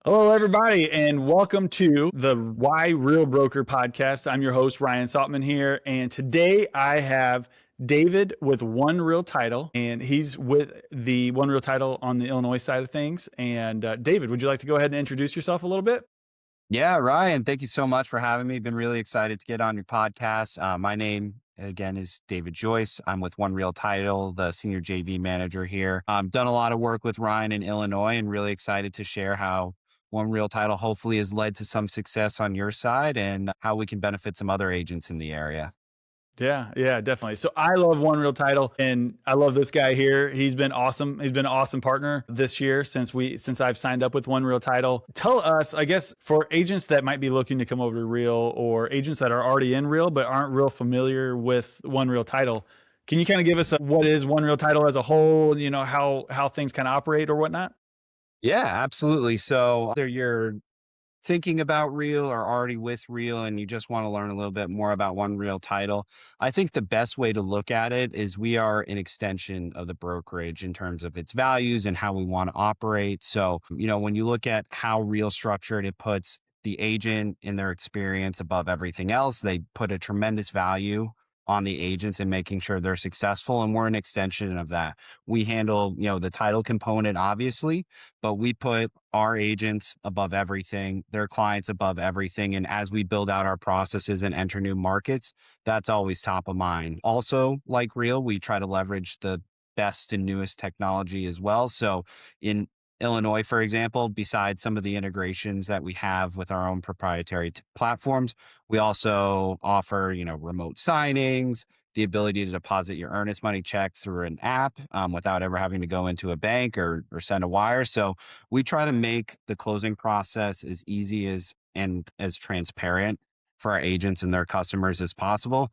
Hello, everybody, and welcome to the Why Real Broker podcast. I'm your host, Ryan Sautman here, and today I have David with OneRealTitle, and he's with the OneRealTitle on the Illinois side of things. And David, would you like to go ahead and introduce yourself a little bit? Yeah, Ryan, thank you so much for having me. Been really excited to get on your podcast. My name again is David Joyce. I'm with OneRealTitle, the senior JV manager here. Done a lot of work with Ryan in Illinois and really excited to share how OneRealTitle hopefully has led to some success on your side and how we can benefit some other agents in the area. Yeah, definitely. So I love One Real Title, and I love this guy here. He's been awesome. He's been an awesome partner this year since I've signed up with One Real Title. Tell us, I guess, for agents that might be looking to come over to Real, or agents that are already in Real but aren't real familiar with One Real Title. Can you kind of give us what is One Real Title as a whole? You know how things kind of operate or whatnot. Yeah, absolutely. So whether you're thinking about Real or already with Real and you just want to learn a little bit more about One Real Title, I think the best way to look at it is we are an extension of the brokerage in terms of its values and how we want to operate. So, when you look at how Real structured, it puts the agent in their experience above everything else. They put a tremendous value on the agents and making sure they're successful. And we're an extension of that. We handle, the title component, obviously, but we put our agents above everything, their clients above everything. And as we build out our processes and enter new markets, that's always top of mind. Also, like Real, we try to leverage the best and newest technology as well. So in Illinois, for example, besides some of the integrations that we have with our own proprietary platforms, we also offer, remote signings, the ability to deposit your earnest money check through an app without ever having to go into a bank or send a wire. So we try to make the closing process as easy and as transparent for our agents and their customers as possible.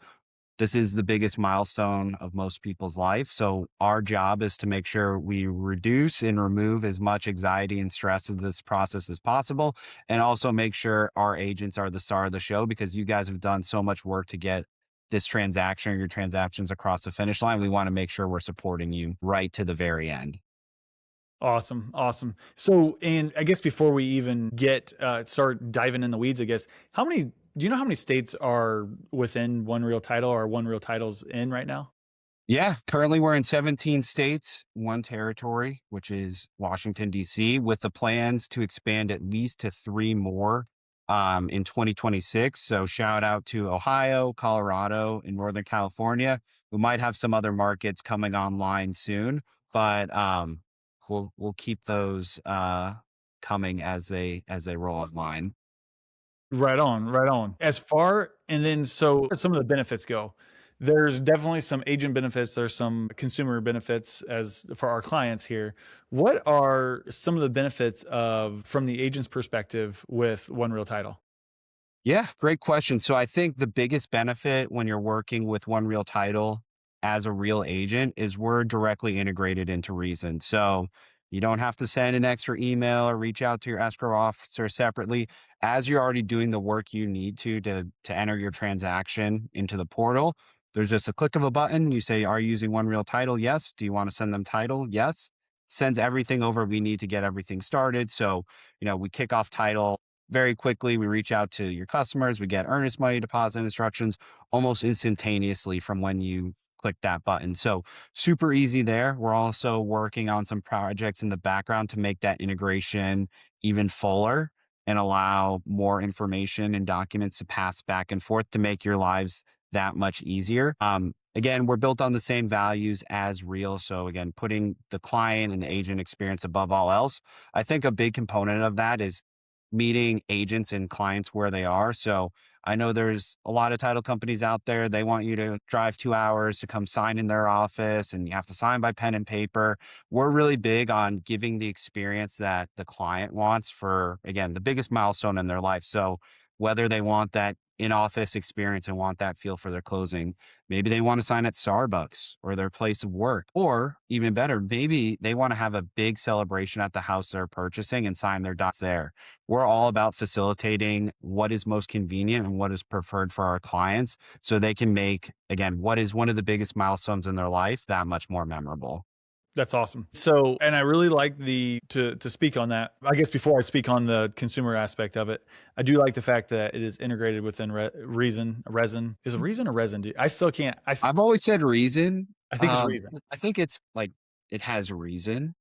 This is the biggest milestone of most people's life. So our job is to make sure we reduce and remove as much anxiety and stress of this process as possible. And also make sure our agents are the star of the show because you guys have done so much work to get this transaction or your transactions across the finish line. We want to make sure we're supporting you right to the very end. Awesome. So, and I guess before we even get start diving in the weeds, I guess do you know how many states are within One Real Title or One Real Titles in right now? Yeah, currently we're in 17 states, one territory, which is Washington, D.C., with the plans to expand at least to three more in 2026. So shout out to Ohio, Colorado, and Northern California. We might have some other markets coming online soon, but we'll keep those coming as they roll online. Right on. And then so some of the benefits go. There's definitely some agent benefits. There's some consumer benefits as for our clients here. What are some of the benefits from the agent's perspective with One Real Title? Yeah, great question. So I think the biggest benefit when you're working with One Real Title as a real agent is we're directly integrated into Reason. So you don't have to send an extra email or reach out to your escrow officer separately. As you're already doing the work you need to enter your transaction into the portal, there's just a click of a button. You say, are you using One Real Title? Yes. Do you want to send them title? Yes. Sends everything over we need to get everything started. So, we kick off title very quickly. We reach out to your customers. We get earnest money deposit instructions almost instantaneously from when you click that button. So super easy there. We're also working on some projects in the background to make that integration even fuller and allow more information and documents to pass back and forth to make your lives that much easier. Again, we're built on the same values as Real. So again, putting the client and the agent experience above all else. I think a big component of that is meeting agents and clients where they are. So I know there's a lot of title companies out there. They want you to drive 2 hours to come sign in their office and you have to sign by pen and paper. We're really big on giving the experience that the client wants for, again, the biggest milestone in their life. So whether they want that in-office experience and want that feel for their closing, maybe they want to sign at Starbucks or their place of work, or even better, maybe they want to have a big celebration at the house they're purchasing and sign their docs there. We're all about facilitating what is most convenient and what is preferred for our clients so they can make, again, what is one of the biggest milestones in their life that much more memorable. That's awesome. So, and I really like to speak on that. I guess before I speak on the consumer aspect of it, I do like the fact that it is integrated within resin. Is it reason or resin? I still can't. I've always said reason. I think it's reason. I think it's like it has reason,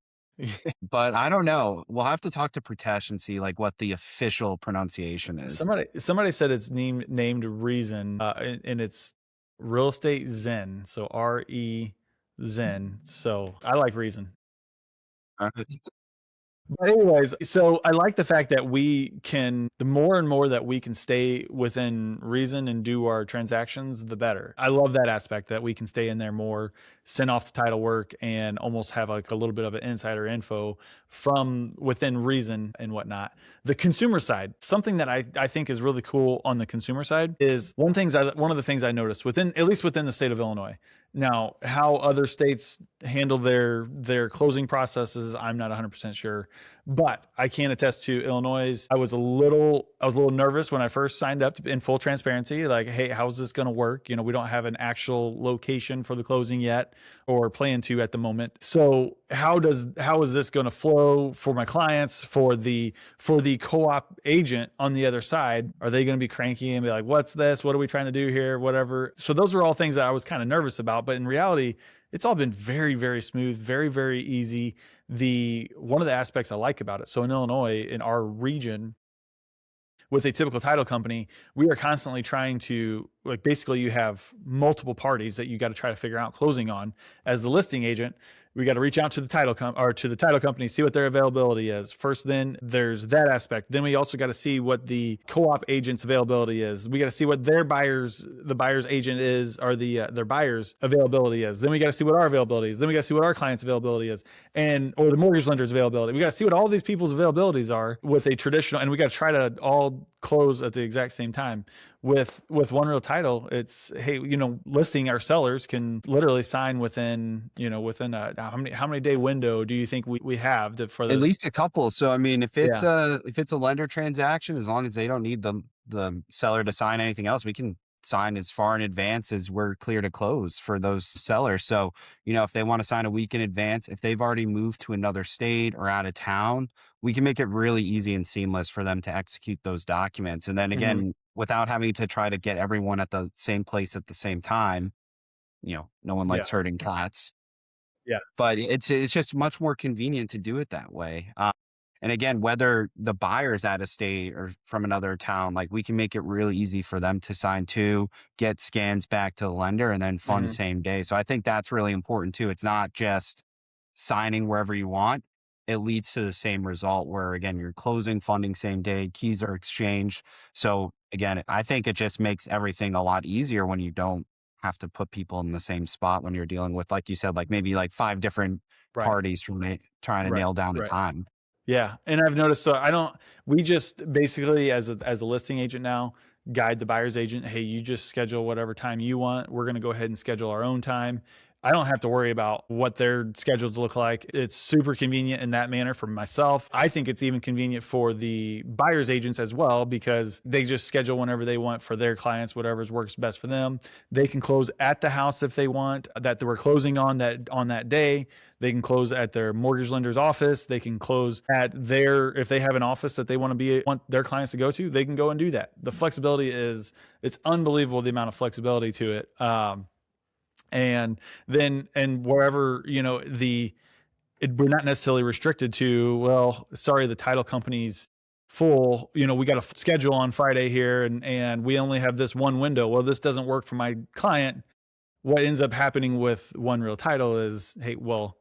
but I don't know. We'll have to talk to Pritesh and see like what the official pronunciation is. Somebody said it's named reason, and it's real estate Zen. So RE Zen. So I like reason. Uh, But anyways, so I like the fact that the more and more that we can stay within reason and do our transactions, the better. I love that aspect that we can stay in there more, send off the title work, and almost have like a little bit of an insider info from within reason and whatnot. The consumer side, something that I think is really cool on the consumer side is one of the things I noticed at least within the state of Illinois. Now, how other states handle their closing processes, I'm not 100% sure, but I can attest to Illinois. I was a little nervous when I first signed up, in full transparency, like, hey, how's this going to work? We don't have an actual location for the closing yet, or plan to at the moment. So how is this going to flow for my clients, for the co-op agent on the other side? Are they going to be cranky and be like, what's this? What are we trying to do here? Whatever. So those are all things that I was kind of nervous about, but in reality, it's all been very, very smooth, very, very easy. One of the aspects I like about it. So in Illinois, in our region, with a typical title company, we are constantly trying to, like, basically you have multiple parties that you got to try to figure out closing on. As the listing agent, we got to reach out to the title company, see what their availability is first. Then there's that aspect. Then we also got to see what the co-op agent's availability is. We got to see what the buyer's agent is, or their buyer's availability is. Then we got to see what our availability is. Then we got to see what our client's availability is, or the mortgage lender's availability. We got to see what all these people's availabilities are with a traditional, and we got to try to all close at the exact same time. With OneRealTitle, it's, hey, listing our sellers can literally sign within a how many day window do you think we have for at least a couple. So I mean, if it's Yeah. a lender transaction, as long as they don't need the seller to sign anything else, we can sign as far in advance as we're clear to close for those sellers. So, if they want to sign a week in advance, if they've already moved to another state or out of town, we can make it really easy and seamless for them to execute those documents. And then Mhm. again, without having to try to get everyone at the same place at the same time, no one Yeah. likes hurting cats, Yeah. but it's just much more convenient to do it that way. And again, whether the buyer's out of state or from another town, like, we can make it really easy for them to sign too, get scans back to the lender, and then fund Mhm. same day. So I think that's really important too. It's not just signing wherever you want. It leads to the same result where, again, you're closing, funding same day, keys are exchanged. So again, I think it just makes everything a lot easier when you don't have to put people in the same spot when you're dealing with, like you said, like maybe like five different Right. parties trying to Right. nail down a Right. time. Yeah, and I've noticed. So we just basically, as a listing agent now, guide the buyer's agent. Hey, you just schedule whatever time you want. We're going to go ahead and schedule our own time. I don't have to worry about what their schedules look like. It's super convenient in that manner for myself. I think it's even convenient for the buyer's agents as well, because they just schedule whenever they want for their clients, whatever works best for them. They can close at the house if they want, that they were closing on that day. They can close at their mortgage lender's office. They can close if they have an office that they want their clients to go to, they can go and do that. The flexibility it's unbelievable, the amount of flexibility to it. And wherever, we're not necessarily restricted to, well, sorry, the title company's full, we got a schedule on Friday here, and we only have this one window. Well, this doesn't work for my client. What ends up happening with OneRealTitle is, hey, well,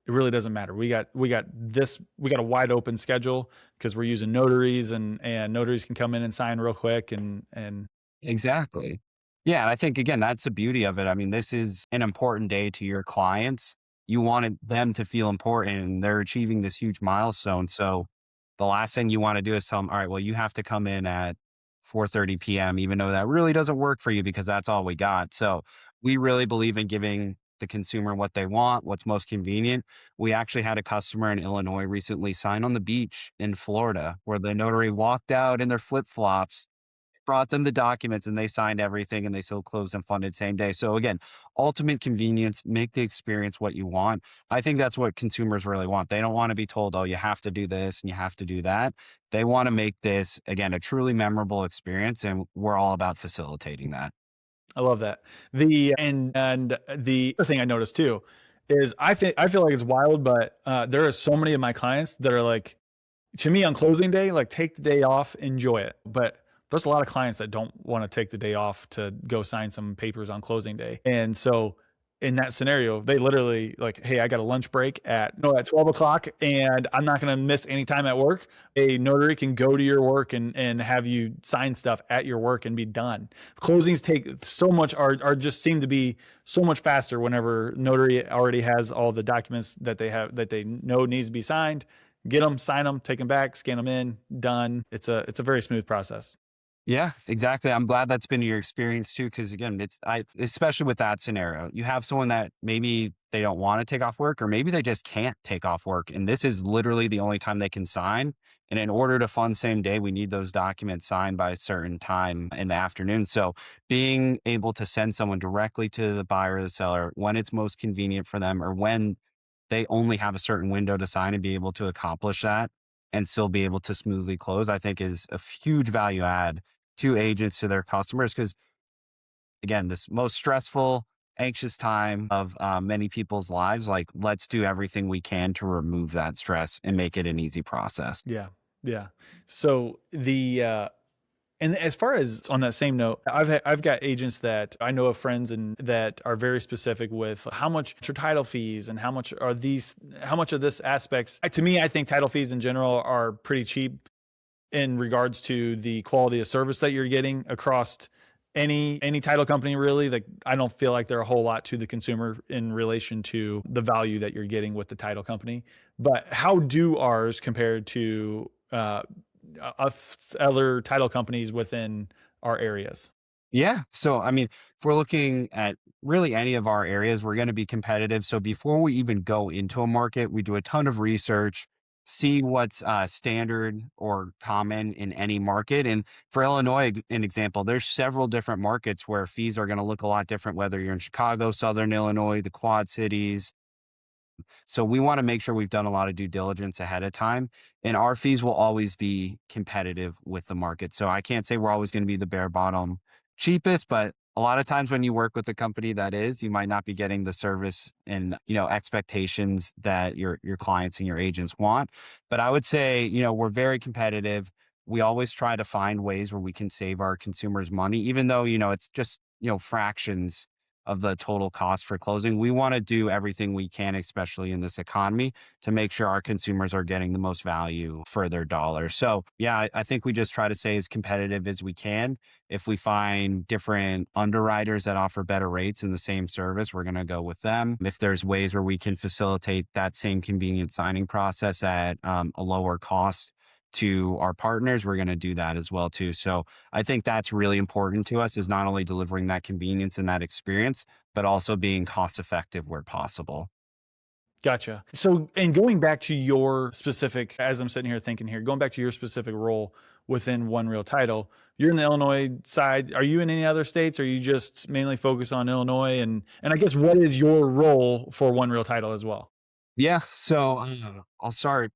it really doesn't matter. We got a wide open schedule because we're using notaries, and notaries can come in and sign real quick, and Exactly. Yeah, and I think, again, that's the beauty of it. I mean, this is an important day to your clients. You wanted them to feel important, and they're achieving this huge milestone. So the last thing you want to do is tell them, all right, well, you have to come in at 4:30 p.m., even though that really doesn't work for you because that's all we got. So we really believe in giving the consumer what they want, what's most convenient. We actually had a customer in Illinois recently sign on the beach in Florida, where the notary walked out in their flip flops, brought them the documents and they signed everything and they still closed and funded same day. So again, ultimate convenience, make the experience what you want. I think that's what consumers really want. They don't want to be told, oh, you have to do this and you have to do that. They want to make this, again, a truly memorable experience. And we're all about facilitating that. I love that. And the other thing I noticed too is I feel like it's wild, but there are so many of my clients that are like, to me on closing day, like take the day off, enjoy it. But there's a lot of clients that don't want to take the day off to go sign some papers on closing day. And so in that scenario, they literally like, hey, I got a lunch break at 12 o'clock and I'm not going to miss any time at work. A notary can go to your work and have you sign stuff at your work and be done. Closings take so much are just seem to be so much faster whenever notary already has all the documents that they know needs to be signed. Get them, sign them, take them back, scan them in, done. It's a very smooth process. Yeah, exactly. I'm glad that's been your experience too. Cause again, especially with that scenario, you have someone that maybe they don't want to take off work, or maybe they just can't take off work. And this is literally the only time they can sign. And in order to fund same day, we need those documents signed by a certain time in the afternoon. So being able to send someone directly to the buyer or the seller when it's most convenient for them, or when they only have a certain window to sign and be able to accomplish that and still be able to smoothly close, I think is a huge value add to agents, to their customers. Because again, this most stressful, anxious time of many people's lives, like let's do everything we can to remove that stress and make it an easy process. Yeah. Yeah. So and as far as on that same note, I've got agents that I know of friends and that are very specific with how much are title fees and how much are how much of this aspects. To me, I think title fees in general are pretty cheap in regards to the quality of service that you're getting across any title company. Really, like I don't feel like they're a whole lot to the consumer in relation to the value that you're getting with the title company. But how do ours compared to other title companies within our areas? Yeah. So, I mean, if we're looking at really any of our areas, we're going to be competitive. So, before we even go into a market, we do a ton of research, see what's standard or common in any market. And for Illinois, an example, there's several different markets where fees are going to look a lot different, whether you're in Chicago, Southern Illinois, the Quad Cities. So we want to make sure we've done a lot of due diligence ahead of time, and our fees will always be competitive with the market. So I can't say we're always going to be the bare bottom cheapest, but a lot of times when you work with a company that is, you might not be getting the service and, expectations that your clients and your agents want. But I would say, we're very competitive. We always try to find ways where we can save our consumers money, even though, it's just, fractions of the total cost for closing. We want to do everything we can, especially in this economy, to make sure our consumers are getting the most value for their dollar. So yeah, I think we just try to stay as competitive as we can. If we find different underwriters that offer better rates in the same service, we're going to go with them. If there's ways where we can facilitate that same convenient signing process at a lower cost to our partners, we're going to do that as well too. So I think that's really important to us, is not only delivering that convenience and that experience, but also being cost effective where possible. Gotcha. So, and going back to your specific, as I'm sitting here thinking here, going back to your specific role within One Real Title, you're in the Illinois side. Are you in any other states? Or are you just mainly focused on Illinois? And I guess what is your role for One Real Title as well? Yeah. So I'll start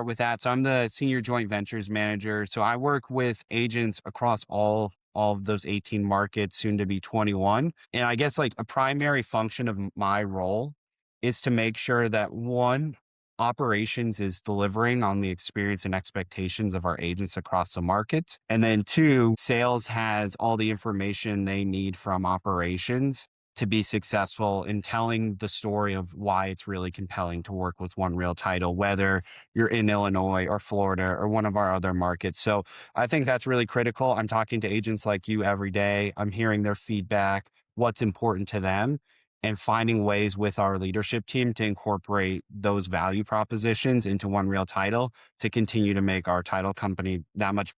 with that. So I'm the senior joint ventures manager. So I work with agents across all of those 18 markets, soon to be 21. And I guess like a primary function of my role is to make sure that one, operations is delivering on the experience and expectations of our agents across the markets. And then two, sales has all the information they need from operations to be successful in telling the story of why it's really compelling to work with One Real Title, whether you're in Illinois or Florida or one of our other markets. So I think that's really critical. I'm talking to agents like you every day. I'm hearing their feedback, what's important to them, and finding ways with our leadership team to incorporate those value propositions into One Real Title to continue to make our title company that much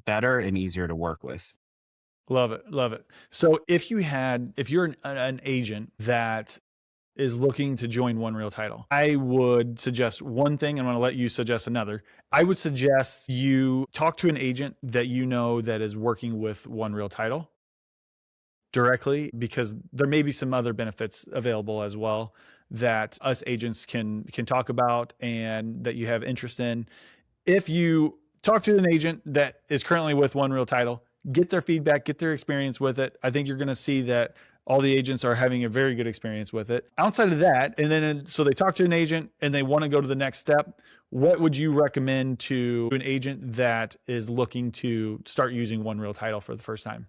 better and easier to work with. Love it. Love it. So if you're an agent that is looking to join One Real Title, I would suggest one thing. I'm going to let you suggest another. I would suggest you talk to an agent that you know that is working with One Real Title directly, because there may be some other benefits available as well that us agents can talk about and that you have interest in. If you talk to an agent that is currently with One Real Title, get their feedback, get their experience with it. I think you're going to see that all the agents are having a very good experience with it. Outside of that, and then so they talk to an agent and they want to go to the next step, what would you recommend to an agent that is looking to start using One Real Title for the first time?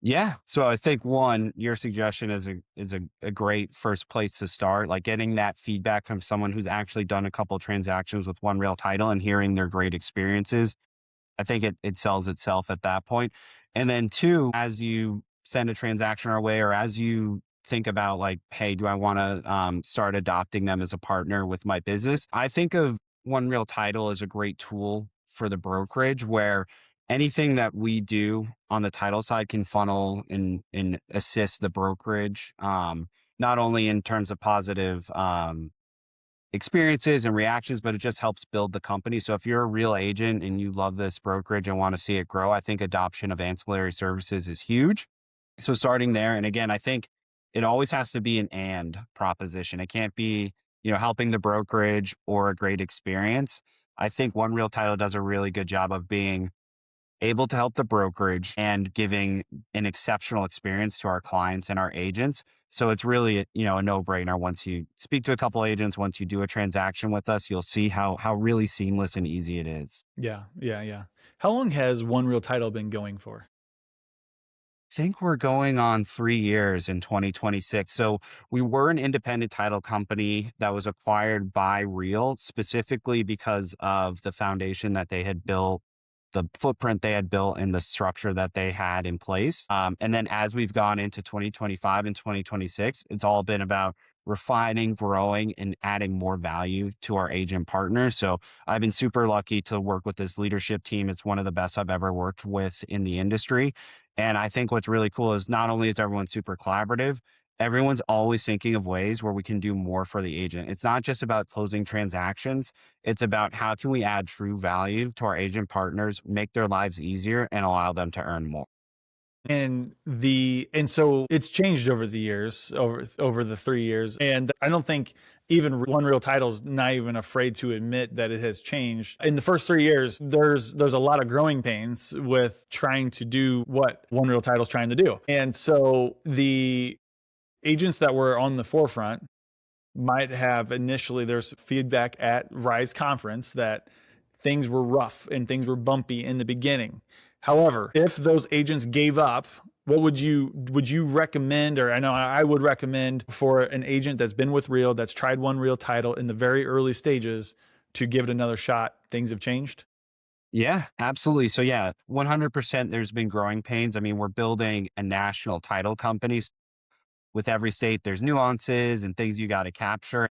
Yeah. So I think one, your suggestion is a great first place to start. Like getting that feedback from someone who's actually done a couple transactions with One Real Title and hearing their great experiences. I think it sells itself at that point. And then two, as you send a transaction our way, or as you think about like, hey, do I want to start adopting them as a partner with my business? I think of One Real Title as a great tool for the brokerage where anything that we do on the title side can funnel and assist the brokerage, not only in terms of positive experiences and reactions, but it just helps build the company. So if you're a real agent and you love this brokerage and want to see it grow, I think adoption of ancillary services is huge. So starting there, and again, I think it always has to be an and proposition. It can't be, helping the brokerage or a great experience. I think One Real Title does a really good job of being able to help the brokerage and giving an exceptional experience to our clients and our agents. So it's really, a no-brainer. Once you speak to a couple agents, once you do a transaction with us, you'll see how really seamless and easy it is. Yeah, yeah, yeah. How long has One Real Title been going for? I think we're going on 3 years in 2026. So we were an independent title company that was acquired by Real specifically because of the foundation that they had built, the footprint they had built, and the structure that they had in place. And then as we've gone into 2025 and 2026, it's all been about refining, growing, and adding more value to our agent partners. So I've been super lucky to work with this leadership team. It's one of the best I've ever worked with in the industry. And I think what's really cool is not only is everyone super collaborative, everyone's always thinking of ways where we can do more for the agent. It's not just about closing transactions. It's about how can we add true value to our agent partners, make their lives easier, and allow them to earn more. And so it's changed over the years, over the 3 years. And I don't think even One Real Title's not even afraid to admit that it has changed. In the first 3 years, there's a lot of growing pains with trying to do what One Real Title's trying to do. And so the agents that were on the forefront might have initially, there's feedback at Rise conference that things were rough and things were bumpy in the beginning. However, if those agents gave up, what would you recommend? Or I know I would recommend for an agent that's been with Real, that's tried One Real Title in the very early stages, to give it another shot. Things have changed. Yeah, absolutely. So yeah, 100% there's been growing pains. I mean, we're building a national title company. With every state, there's nuances and things you got to capture.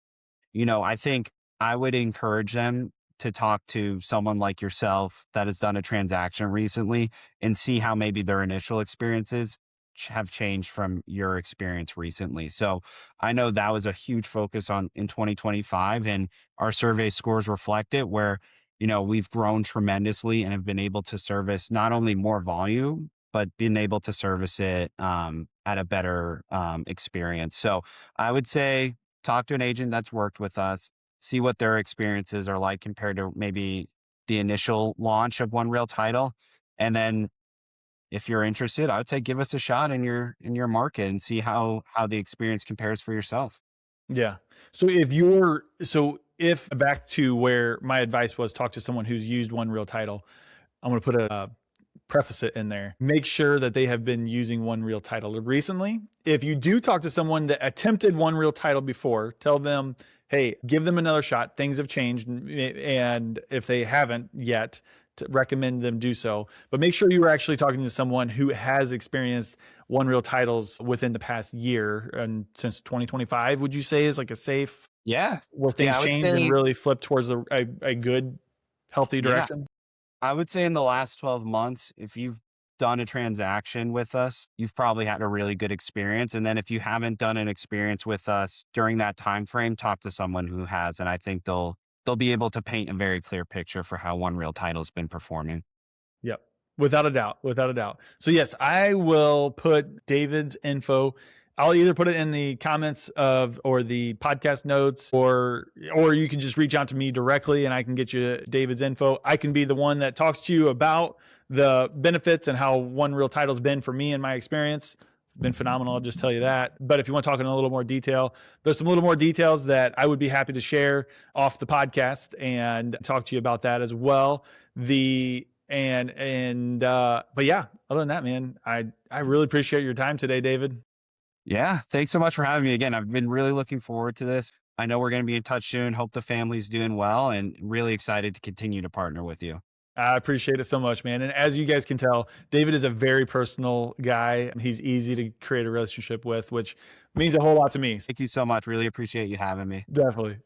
I think I would encourage them to talk to someone like yourself that has done a transaction recently and see how maybe their initial experiences have changed from your experience recently. So I know that was a huge focus on in 2025, and our survey scores reflect it where, we've grown tremendously and have been able to service not only more volume, but being able to service it at a better experience. So I would say talk to an agent that's worked with us, see what their experiences are like compared to maybe the initial launch of One Real Title. And then if you're interested, I would say give us a shot in your market and see how the experience compares for yourself. Yeah. So if back to where my advice was, talk to someone who's used One Real Title. I'm going to put a preface it in there. Make sure that they have been using One Real Title recently. If you do talk to someone that attempted One Real Title before, tell them, hey, give them another shot. Things have changed. And if they haven't yet, to recommend them do so. But make sure you are actually talking to someone who has experienced One Real Titles within the past year. And since 2025, would you say is like a safe, Yeah. where things Yeah, I would change and say, really flip towards a good, healthy yeah, direction? I would say in the last 12 months, if you've done a transaction with us, you've probably had a really good experience. And then if you haven't done an experience with us during that time frame, talk to someone who has. And I think they'll be able to paint a very clear picture for how One Real Title's been performing. Yep. Without a doubt. Without a doubt. So yes, I will put David's info. I'll either put it in the comments of or the podcast notes, or you can just reach out to me directly and I can get you David's info. I can be the one that talks to you about the benefits and how One Real Title's been for me in my experience. It's been phenomenal, I'll just tell you that. But if you want to talk in a little more detail, there's some little more details that I would be happy to share off the podcast and talk to you about that as well. But yeah, other than that, man, I really appreciate your time today, David. Yeah. Thanks so much for having me again. I've been really looking forward to this. I know we're going to be in touch soon. Hope the family's doing well and really excited to continue to partner with you. I appreciate it so much, man. And as you guys can tell, David is a very personal guy. He's easy to create a relationship with, which means a whole lot to me. Thank you so much. Really appreciate you having me. Definitely.